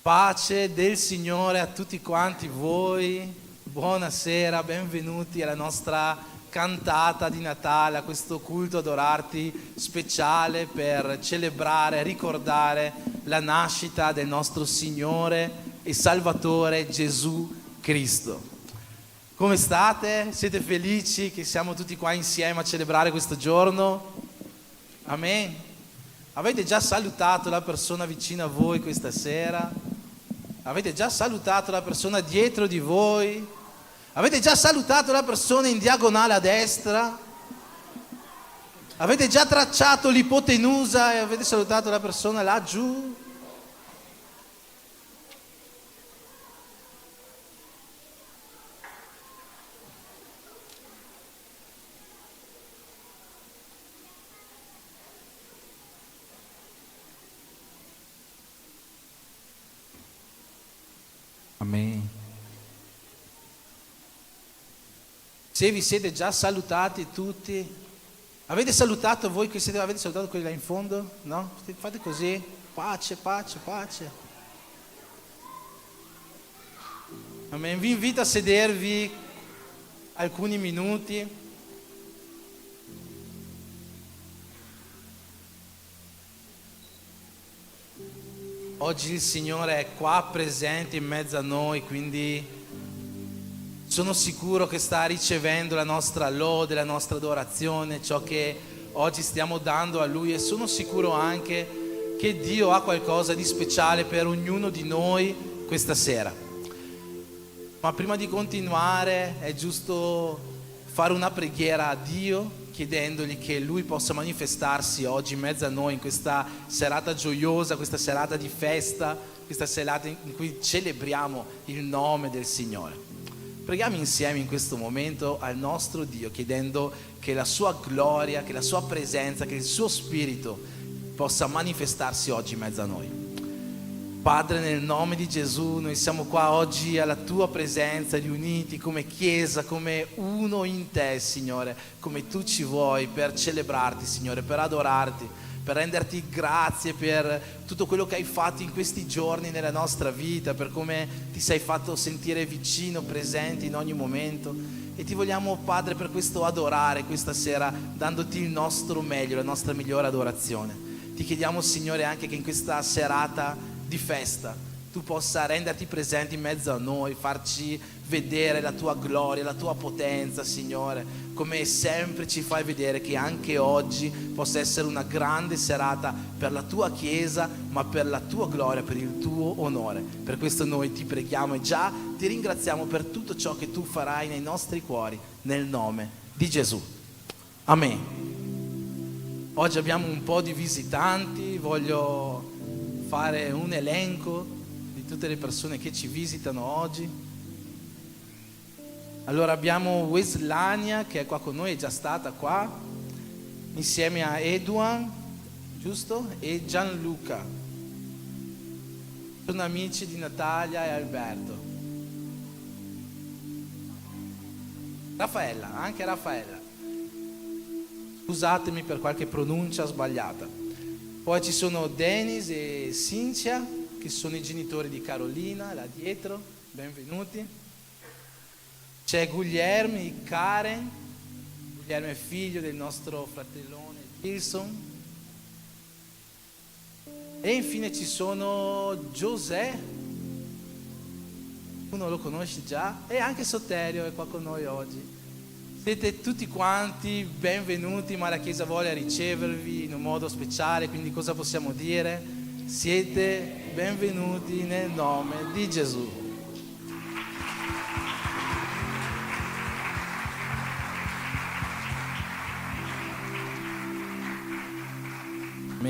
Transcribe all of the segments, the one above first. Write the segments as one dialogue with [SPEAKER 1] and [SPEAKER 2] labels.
[SPEAKER 1] Pace del Signore a tutti quanti voi, buonasera, benvenuti alla nostra cantata di Natale, a questo culto adorarti speciale per celebrare, ricordare la nascita del nostro Signore e Salvatore Gesù Cristo. Come state? Siete felici che siamo tutti qua insieme a celebrare questo giorno? Amen. Avete già salutato la persona vicino a voi questa sera? Avete già salutato la persona dietro di voi? Avete già salutato la persona in diagonale a destra? Avete già tracciato l'ipotenusa e avete salutato la persona laggiù? Amen. Se vi siete già salutati tutti, avete salutato voi che siete, avete salutato quelli là in fondo? No? Fate così, pace, pace, pace. Amen. Vi invito a sedervi alcuni minuti. Oggi il Signore è qua presente in mezzo a noi, quindi sono sicuro che sta ricevendo la nostra lode, la nostra adorazione, ciò che oggi stiamo dando a Lui, e sono sicuro anche che Dio ha qualcosa di speciale per ognuno di noi questa sera. Ma prima di continuare è giusto fare una preghiera a Dio, chiedendogli che Lui possa manifestarsi oggi in mezzo a noi in questa serata gioiosa, questa serata di festa, questa serata in cui celebriamo il nome del Signore. Preghiamo insieme in questo momento al nostro Dio, chiedendo che la sua gloria, che la sua presenza, che il suo spirito possa manifestarsi oggi in mezzo a noi. Padre, nel nome di Gesù, noi siamo qua oggi alla tua presenza, riuniti come Chiesa, come uno in te, Signore, come tu ci vuoi, per celebrarti, Signore, per adorarti, per renderti grazie per tutto quello che hai fatto in questi giorni nella nostra vita, per come ti sei fatto sentire vicino, presente in ogni momento. E ti vogliamo, Padre, per questo adorare questa sera, dandoti il nostro meglio, la nostra migliore adorazione. Ti chiediamo, Signore, anche che in questa serata di festa tu possa renderti presente in mezzo a noi, farci vedere la tua gloria, la tua potenza, Signore, come sempre ci fai vedere che anche oggi possa essere una grande serata per la tua Chiesa, ma per la tua gloria, per il tuo onore. Per questo noi ti preghiamo e già ti ringraziamo per tutto ciò che tu farai nei nostri cuori, nel nome di Gesù. Amen. Oggi abbiamo un po' di visitanti, voglio fare un elenco di tutte le persone che ci visitano oggi. Allora abbiamo Weslania che è qua con noi, è già stata qua, insieme a Eduan, giusto? E Gianluca. Sono amici di Natalia e Alberto. Raffaella, anche Raffaella. Scusatemi per qualche pronuncia sbagliata. Poi ci sono Denis e Cinzia, che sono i genitori di Carolina, là dietro, benvenuti. C'è Guglielmo e Karen, Guglielmo è figlio del nostro fratellone Wilson. E infine ci sono José, uno lo conosce già, e anche Soterio è qua con noi oggi. Siete tutti quanti benvenuti, ma la Chiesa vuole ricevervi in un modo speciale, quindi cosa possiamo dire? Siete benvenuti nel nome di Gesù.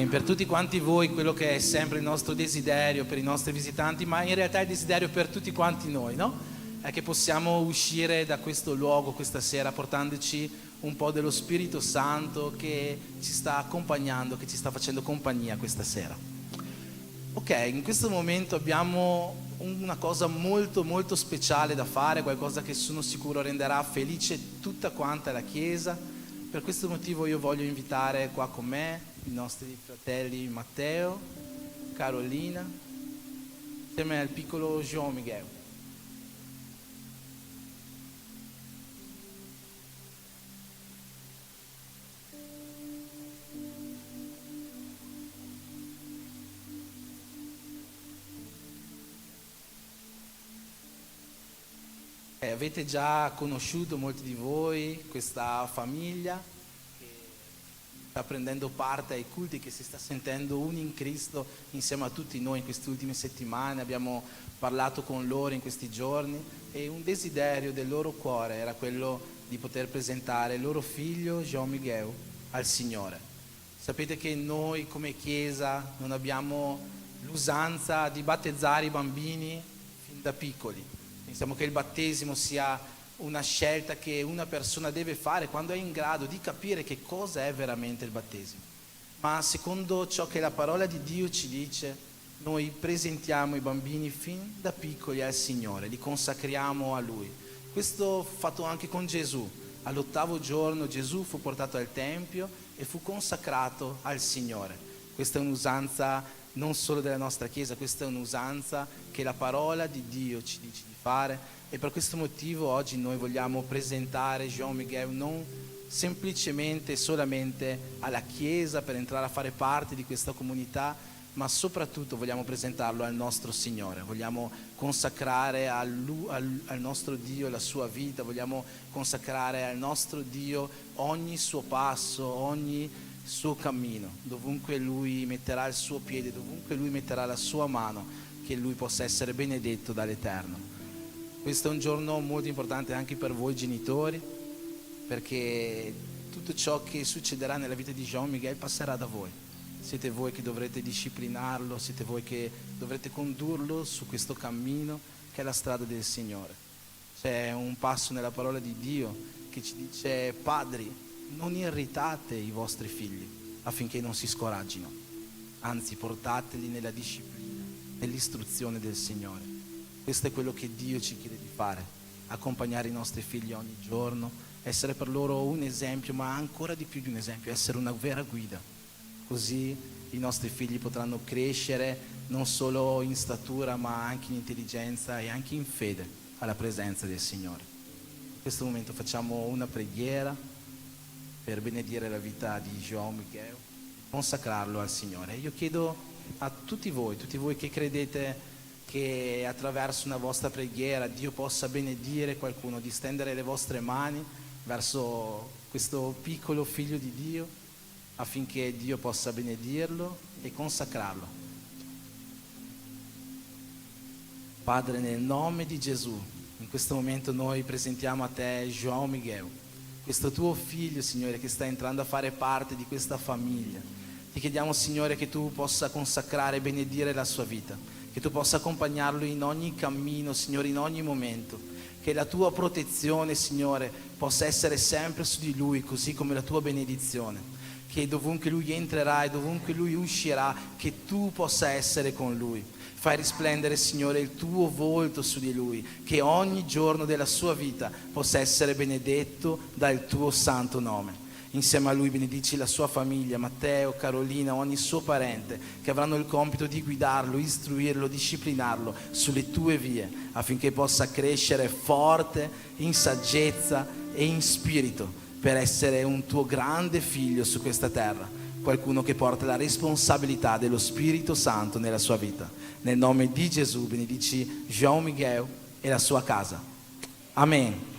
[SPEAKER 1] Per tutti quanti voi, quello che è sempre il nostro desiderio per i nostri visitanti, ma in realtà è il desiderio per tutti quanti noi, no? È che possiamo uscire da questo luogo questa sera portandoci un po' dello Spirito Santo che ci sta accompagnando, che ci sta facendo compagnia questa sera. Ok, in questo momento abbiamo una cosa molto molto speciale da fare, qualcosa che sono sicuro renderà felice tutta quanta la Chiesa. Per questo motivo io voglio invitare qua con me i nostri fratelli Matteo, Carolina, insieme al piccolo João Miguel. Avete già conosciuto molti di voi questa famiglia che sta prendendo parte ai culti, che si sta sentendo uni in Cristo insieme a tutti noi in queste ultime settimane. Abbiamo parlato con loro in questi giorni e un desiderio del loro cuore era quello di poter presentare il loro figlio João Miguel al Signore. Sapete che noi come Chiesa non abbiamo l'usanza di battezzare i bambini fin da piccoli. Pensiamo che il battesimo sia una scelta che una persona deve fare quando è in grado di capire che cosa è veramente il battesimo. Ma secondo ciò che la parola di Dio ci dice, noi presentiamo i bambini fin da piccoli al Signore, li consacriamo a Lui. Questo fatto anche con Gesù. All'8° giorno Gesù fu portato al Tempio e fu consacrato al Signore. Questa è un'usanza non solo della nostra Chiesa, questa è un'usanza che la parola di Dio ci dice di fare, e per questo motivo oggi noi vogliamo presentare João Miguel non semplicemente e solamente alla Chiesa per entrare a fare parte di questa comunità, ma soprattutto vogliamo presentarlo al nostro Signore. Vogliamo consacrare al nostro Dio la sua vita, vogliamo consacrare al nostro Dio ogni suo passo, ogni suo cammino, dovunque Lui metterà il suo piede, dovunque Lui metterà la sua mano, che Lui possa essere benedetto dall'Eterno. Questo è un giorno molto importante anche per voi genitori, perché tutto ciò che succederà nella vita di João Miguel passerà da voi. Siete voi che dovrete disciplinarlo, siete voi che dovrete condurlo su questo cammino che è la strada del Signore. C'è un passo nella parola di Dio che ci dice: padri, non irritate i vostri figli affinché non si scoraggino, anzi portateli nella disciplina, nell'istruzione del Signore. Questo è quello che Dio ci chiede di fare: accompagnare i nostri figli ogni giorno, essere per loro un esempio, ma ancora di più di un esempio, essere una vera guida. Così i nostri figli potranno crescere non solo in statura, ma anche in intelligenza e anche in fede alla presenza del Signore. In questo momento facciamo una preghiera per benedire la vita di João Miguel, consacrarlo al Signore. Io chiedo a tutti voi che credete che attraverso una vostra preghiera Dio possa benedire qualcuno, di stendere le vostre mani verso questo piccolo figlio di Dio, affinché Dio possa benedirlo e consacrarlo. Padre, nel nome di Gesù, in questo momento noi presentiamo a te João Miguel, questo tuo figlio, Signore, che sta entrando a fare parte di questa famiglia. Ti chiediamo, Signore, che tu possa consacrare e benedire la sua vita, che tu possa accompagnarlo in ogni cammino, Signore, in ogni momento, che la tua protezione, Signore, possa essere sempre su di lui, così come la tua benedizione, che dovunque lui entrerà e dovunque lui uscirà, che tu possa essere con lui. Fai risplendere, Signore, il tuo volto su di lui, che ogni giorno della sua vita possa essere benedetto dal tuo santo nome. Insieme a lui benedici la sua famiglia, Matteo, Carolina, ogni suo parente, che avranno il compito di guidarlo, istruirlo, disciplinarlo sulle tue vie, affinché possa crescere forte in saggezza e in spirito, per essere un tuo grande figlio su questa terra, qualcuno che porta la responsabilità dello Spirito Santo nella sua vita. Nel nome di Gesù benedici João Miguel e la sua casa. Amen.